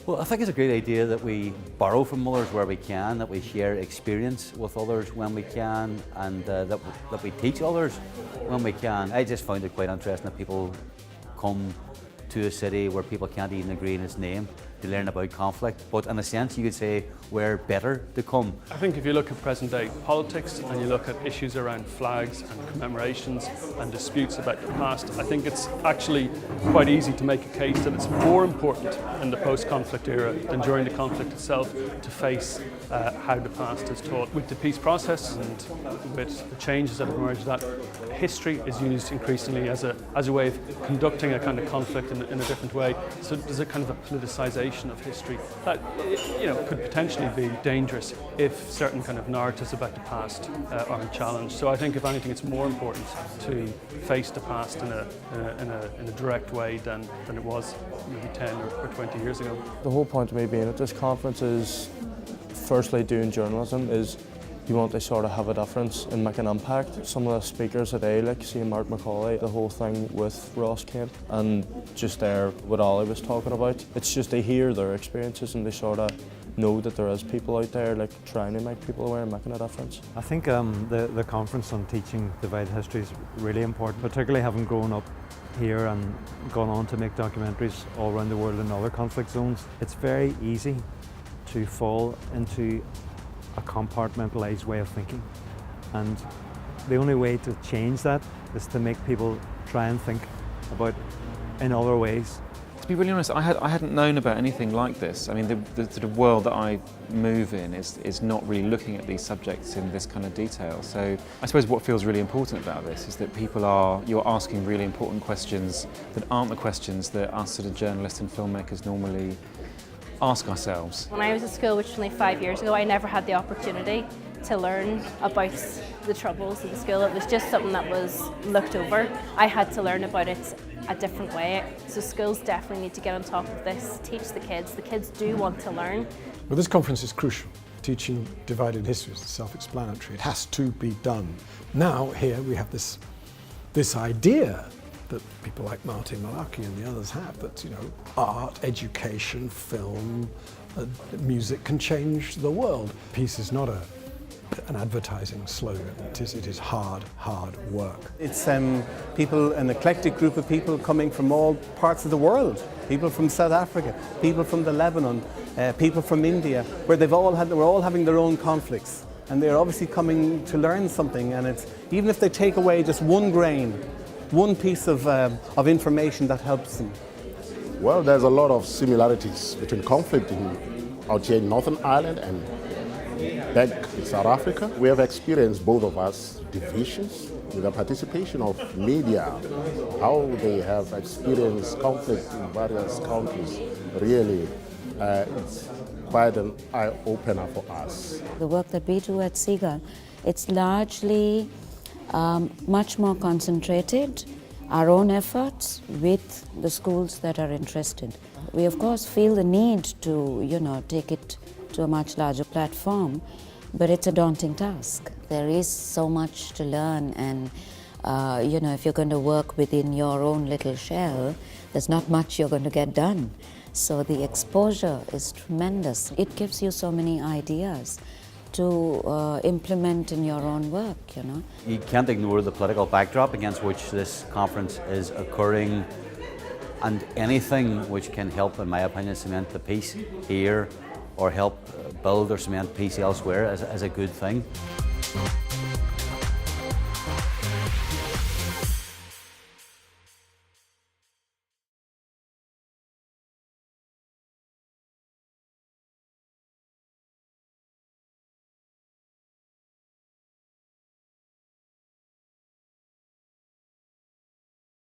Well, I think it's a great idea that we borrow from others where we can, that we share experience with others when we can, and that we teach others when we can. I just found it quite interesting that people come to a city where people can't even agree on its name to learn about conflict, but in a sense you could say we're better to come. I think if you look at present day politics and you look at issues around flags and commemorations and disputes about the past, I think it's actually quite easy to make a case that it's more important in the post-conflict era than during the conflict itself to face how the past is taught. With the peace process and with the changes that have emerged, that history is used increasingly as a way of conducting a kind of conflict in a different way. So there's a kind of a politicization of history that could potentially be dangerous if certain kind of narratives about the past aren't challenged. So I think if anything it's more important to face the past in a direct way than it was maybe 10 or 20 years ago. The whole point of me being at this conference is, firstly, doing journalism is you want to sort of have a difference and make an impact. Some of the speakers today, like see Mark Macaulay, the whole thing with Ross Kent, and just there what Ollie was talking about. It's just to hear their experiences and they sort of know that there is people out there like trying to make people aware and making a difference. I think the conference on teaching divided history is really important, particularly having grown up here and gone on to make documentaries all around the world in other conflict zones. It's very easy to fall into a compartmentalised way of thinking, and the only way to change that is to make people try and think about in other ways. To be really honest, I hadn't known about anything like this. I mean, the sort of world that I move in is not really looking at these subjects in this kind of detail. So I suppose what feels really important about this is that you're asking really important questions that aren't the questions that us sort of journalists and filmmakers normally ask ourselves. When I was at school, which was only 5 years ago, I never had the opportunity to learn about the troubles of the school. It was just something that was looked over. I had to learn about it a different way. So schools definitely need to get on top of this, teach the kids. The kids do want to learn. Well, this conference is crucial. Teaching divided history is self-explanatory. It has to be done. Now, here we have this idea that people like Martin Malaki and the others have, that art, education, film, music can change the world. Peace is not an advertising slogan. It is hard work. It's an eclectic group of people coming from all parts of the world. People from South Africa, people from the Lebanon, people from India, where we're all having their own conflicts, and they're obviously coming to learn something. And it's even if they take away just one grain, one piece of information that helps them. Well, there's a lot of similarities between conflict out here in Northern Ireland and back in South Africa. We have experienced, both of us, divisions with the participation of media, how they have experienced conflict in various countries. Really, it's quite an eye-opener for us. The work that we do at SIGA, it's largely much more concentrated, our own efforts with the schools that are interested. We of course feel the need to, take it to a much larger platform, but it's a daunting task. There is so much to learn, and if you're going to work within your own little shell, there's not much you're going to get done. So the exposure is tremendous. It gives you so many ideas to implement in your own work, You can't ignore the political backdrop against which this conference is occurring, and anything which can help, in my opinion, cement the peace here or help build or cement peace elsewhere is a good thing.